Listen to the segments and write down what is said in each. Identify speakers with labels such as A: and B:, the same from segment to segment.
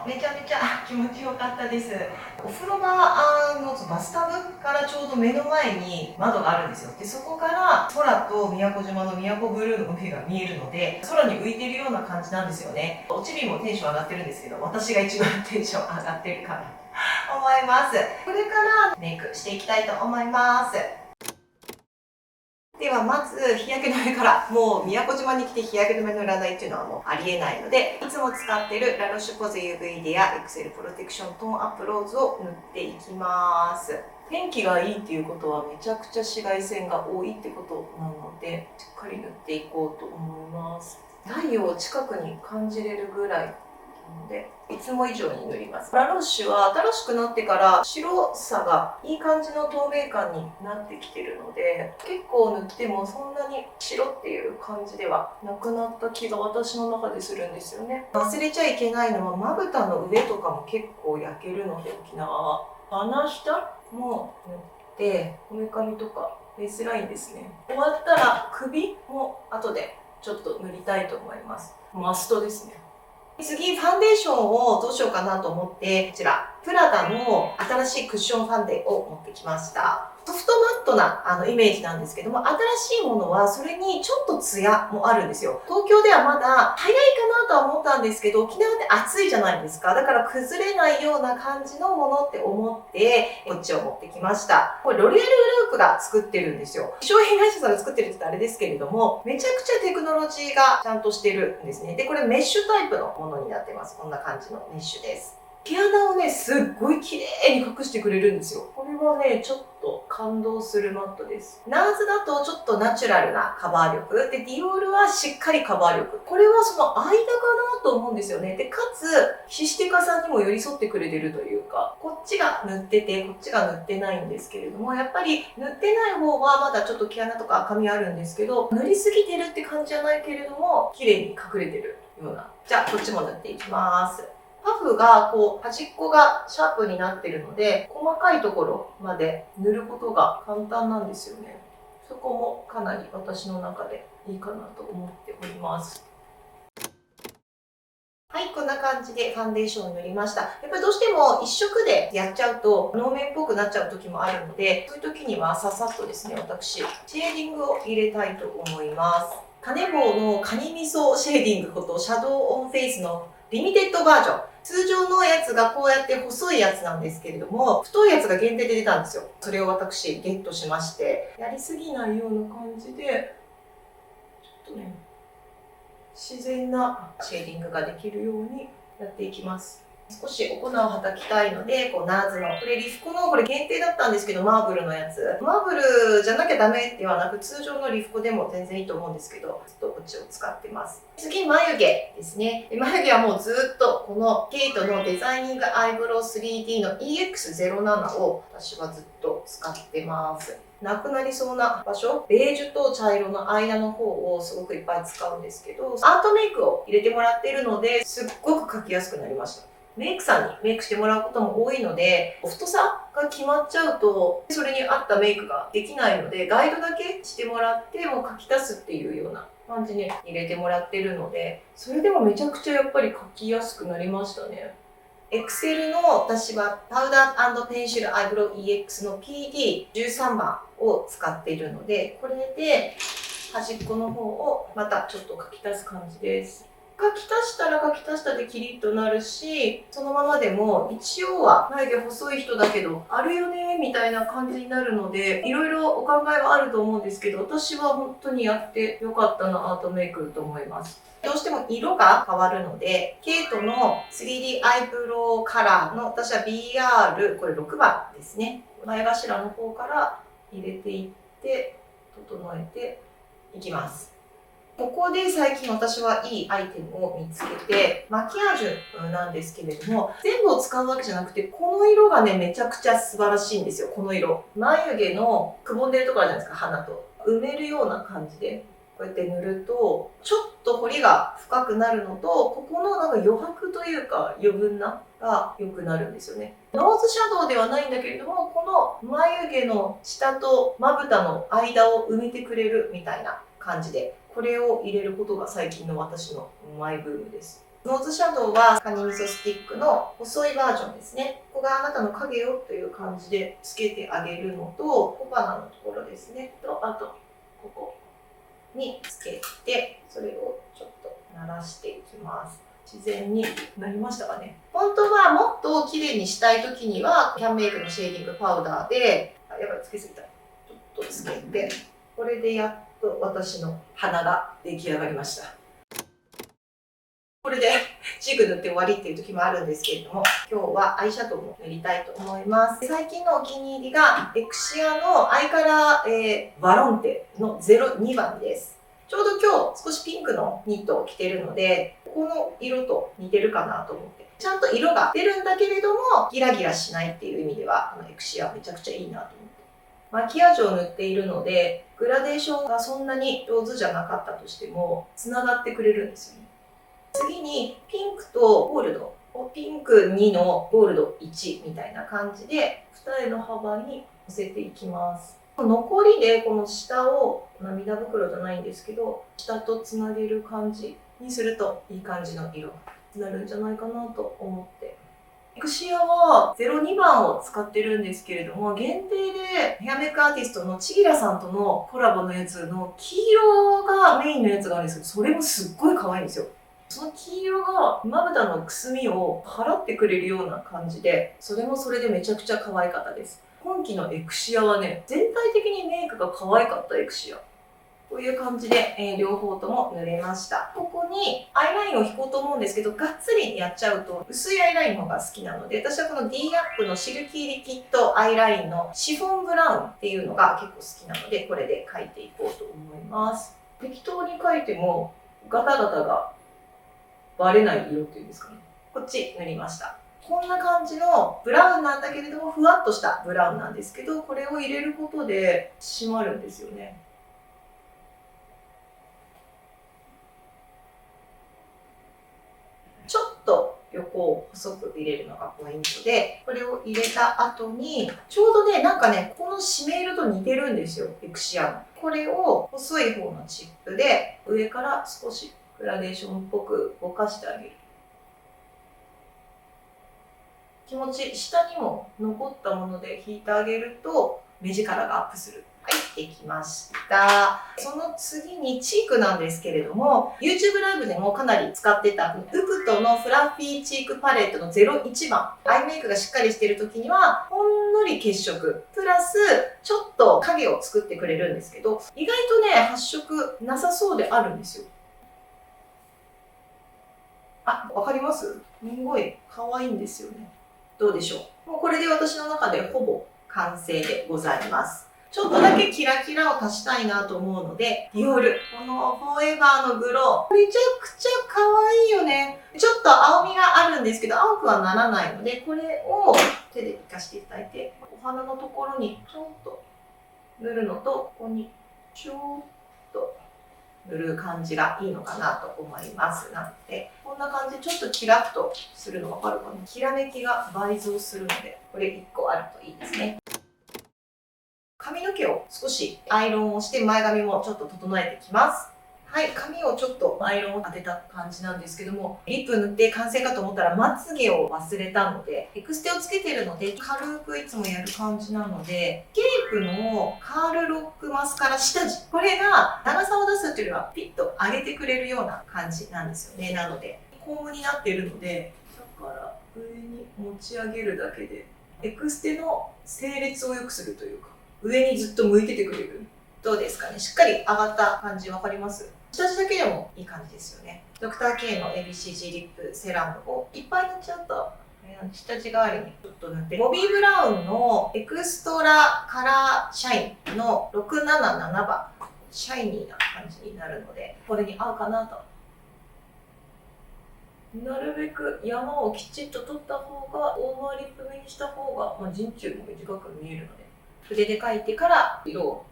A: めちゃめちゃ気持ちよかったです。お風呂場のバスタブからちょうど目の前に窓があるんですよ。で、そこから空と宮古島の宮古ブルーの海が見えるので、空に浮いてるような感じなんですよね。おちびもテンション上がってるんですけど、私が一番テンション上がってるかなと思います。これからメイクしていきたいと思います。ではまず日焼け止めから、もう宮古島に来て日焼け止め塗らないっていうのはもうありえないので、いつも使っているラロシュポゼ UV レアエクセルプロテクショントーンアップローズを塗っていきます。天気がいいっていうことはめちゃくちゃ紫外線が多いってことなので、しっかり塗っていこうと思います。太陽を近くに感じれるぐらいでいつも以上に塗ります。ラロッシュは新しくなってから白さがいい感じの透明感になってきてるので、結構塗ってもそんなに白っていう感じではなくなった気が私の中でするんですよね。忘れちゃいけないのはまぶたの上とかも結構焼けるので、沖縄は鼻下も塗ってこめかみとかフェイスラインですね。終わったら首も後でちょっと塗りたいと思います。マストですね。次、ファンデーションをどうしようかなと思って、こちら、プラダの新しいクッションファンデを持ってきました。ソフトマットなイメージなんですけども、新しいものはそれにちょっとツヤもあるんですよ。東京ではまだ早いかなとは思ったんですけど、沖縄って暑いじゃないですか。だから崩れないような感じのものって思って、こっちを持ってきました。これロレアルグループが作ってるんですよ。商品会社さんが作ってるって言ったらあれですけれども、めちゃくちゃテクノロジーがちゃんとしてるんですね。で、これメッシュタイプのものになってます。こんな感じのメッシュです。毛穴をね、すっごい綺麗に隠してくれるんですよ。これはね、ちょっと感動するマットです。ナーズだとちょっとナチュラルなカバー力。で、ディオールはしっかりカバー力。これはその間かなと思うんですよね。で、かつ、システカさんにも寄り添ってくれてるというか、こっちが塗ってて、こっちが塗ってないんですけれども、やっぱり塗ってない方はまだちょっと毛穴とか赤みあるんですけど、塗りすぎてるって感じじゃないけれども、綺麗に隠れてるような。じゃあ、こっちも塗っていきます。パフがこう端っこがシャープになってるので、細かいところまで塗ることが簡単なんですよね。そこもかなり私の中でいいかなと思っております。はい、こんな感じでファンデーションを塗りました。やっぱりどうしても一色でやっちゃうと能面っぽくなっちゃう時もあるので、そういう時にはささっとですね、私、シェーディングを入れたいと思います。カネボウのカニ味噌シェーディングことシャドウオンフェイスのリミテッドバージョン。通常のやつがこうやって細いやつなんですけれども、太いやつが限定で出たんですよ。それを私ゲットしまして、やりすぎないような感じで、ちょっとね、自然なシェーディングができるようにやっていきます。少しお粉をはたきたいので、ナーズの、これリフコの、これ限定だったんですけど、マーブルのやつ。マーブルじゃなきゃダメではなく、通常のリフコでも全然いいと思うんですけど、ずっとこっちを使ってます。次、眉毛ですね。眉毛はもうずっと、このケイトのデザイニングアイブロウ 3D の EX07 を私はずっと使ってます。なくなりそうな場所、ベージュと茶色の間の方をすごくいっぱい使うんですけど、アートメイクを入れてもらっているので、すっごく描きやすくなりました。メイクさんにメイクしてもらうことも多いので、太さが決まっちゃうと、それに合ったメイクができないので、ガイドだけしてもらって、もう描き足すっていうような感じに入れてもらってるので、それでもめちゃくちゃやっぱり描きやすくなりましたね。エクセルの私はパウダー&ペンシルアイブロウ EX の PD13 番を使っているので、これで端っこの方をまたちょっと描き足す感じです。書き足したら書き足したでキリッとなるし、そのままでも一応は眉毛細い人だけどあるよねみたいな感じになるので、いろいろお考えはあると思うんですけど、私は本当にやってよかったなアートメイクと思います。どうしても色が変わるので、ケイトの 3D アイブロウカラーの私は BR、これ6番ですね。前頭の方から入れていって整えていきます。ここで最近私はいいアイテムを見つけて、マキアージュなんですけれども、全部を使うわけじゃなくて、この色がね、めちゃくちゃ素晴らしいんですよ、この色。眉毛のくぼんでるところあるじゃないですか、鼻と。埋めるような感じで、こうやって塗ると、ちょっと彫りが深くなるのと、ここのなんか余白というか余分なが良くなるんですよね。ノーズシャドウではないんだけれども、この眉毛の下とまぶたの間を埋めてくれるみたいな感じで、これを入れることが最近の私のマイブームです。ノーズシャドウはカニ味噌スティックの細いバージョンですね。ここがあなたの影よという感じでつけてあげるのと、小鼻のところですね。と、あと、ここにつけて、それをちょっと慣らしていきます。自然になりましたかね。本当はもっと綺麗にしたい時には、キャンメイクのシェーディングパウダーで、やばい、つけすぎた。ちょっとつけて、これでやっと私の鼻が出来上がりました。これでチーク塗って終わりっていう時もあるんですけれども、今日はアイシャドウも塗りたいと思います。最近のお気に入りがエクシアのアイカラー、バロンテの02番です。ちょうど今日少しピンクのニットを着てるので、この色と似てるかなと思って。ちゃんと色が出るんだけれども、ギラギラしないっていう意味では、エクシアめちゃくちゃいいなと思って。マキアージュを塗っているので、グラデーションがそんなに上手じゃなかったとしても、繋がってくれるんですよね。次にピンクとゴールド、ピンク2のゴールド1みたいな感じで二重の幅にのせていきます。残りでこの下を涙袋じゃないんですけど、下とつなげる感じにするといい感じの色になるんじゃないかなと思って。エクシアは02番を使ってるんですけれども、限定でヘアメイクアーティストのちぎらさんとのコラボのやつの黄色がメインのやつがあるんですけど、それもすっごい可愛いんですよ。その黄色がまぶたのくすみを払ってくれるような感じで、それもそれでめちゃくちゃ可愛かったです。今期のエクシアはね、全体的にメイクが可愛かったエクシア。こういう感じで、両方とも塗れました。ここにアイラインを引こうと思うんですけど、がっつりやっちゃうと薄いアイラインの方が好きなので、私はこの D アップのシルキーリキッドアイラインのシフォンブラウンっていうのが結構好きなので、これで描いていこうと思います。適当に描いてもガタガタがバレない色っていうんですかね。こっち塗りました。こんな感じのブラウンなんだけれども、ふわっとしたブラウンなんですけど、これを入れることで締まるんですよね。ちょっと横を細く入れるのがポイントで、これを入れた後に、ちょうどね、なんかね、この締め色と似てるんですよ、エクシアの。これを細い方のチップで、上から少しグラデーションっぽくぼかしてあげる。気持ち下にも残ったもので引いてあげると目力がアップする。はい、できました。その次にチークなんですけれども、YouTube ライブでもかなり使ってたウプトのフラッフィーチークパレットの01番。アイメイクがしっかりしている時には、ほんのり血色、プラスちょっと影を作ってくれるんですけど、意外とね、発色なさそうであるんですよ。あ、わかります？すごい可愛いんですよね。どうでしょう。もうこれで私の中でほぼ完成でございます。ちょっとだけキラキラを足したいなと思うので、ディオール。このフォーエバーのグロー。めちゃくちゃ可愛いよね。ちょっと青みがあるんですけど、青くはならないので、これを手で活かしていただいて、お花のところにちょっと塗るのと、ここにちょっと塗る感じがいいのかなと思います。なので、こんな感じでちょっとキラッとするの分かるかな？きらめきが倍増するので、これ1個あるといいですね。髪の毛を少しアイロンをして前髪もちょっと整えてきます。はい、髪をちょっとアイロンを当てた感じなんですけども、リップ塗って完成かと思ったらまつげを忘れたので、エクステをつけてるので軽くいつもやる感じなので、ケープのカールロックマスカラ下地、これが長さを出すというよりはピッと上げてくれるような感じなんですよね。なのでコームになっているので、だから上に持ち上げるだけでエクステの整列を良くするというか、上にずっと向いててくれる。どうですかね、しっかり上がった感じ分かります？下地だけでもいい感じですよね。ドクター K の ABCG リップセラムをいっぱい塗っちゃうと、下地代わりにちょっと塗って、ボビー・ブラウンのエクストラカラーシャインの677番、シャイニーな感じになるので、これに合うかなと。なるべく山をきちっと取った方が、オーバーリップ目にした方が、陣中も短く見えるので、筆で描いてから色を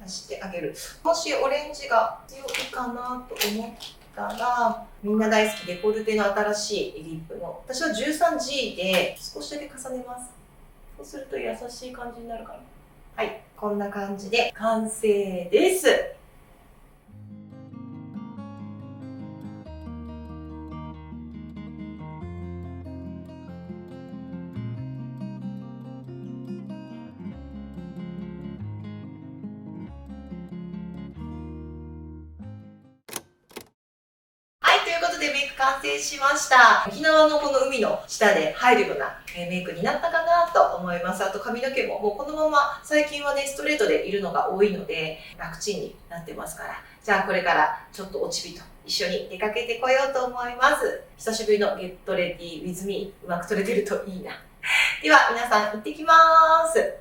A: 出してあげる。もしオレンジが強いかなと思ったら、みんな大好きデコルテの新しいリップの、私は 13G で少しだけ重ねます。そうすると優しい感じになるかな。はい、こんな感じで完成です。でメイク完成しました。沖縄のこの海の下で入るようなメイクになったかなと思います。あと髪の毛ももうこのまま最近はね、ストレートでいるのが多いので楽ちんになってますから。じゃあこれからちょっとおちびと一緒に出かけてこようと思います。久しぶりのゲットレディ with me うまく撮れてるといいな。では皆さん行ってきます。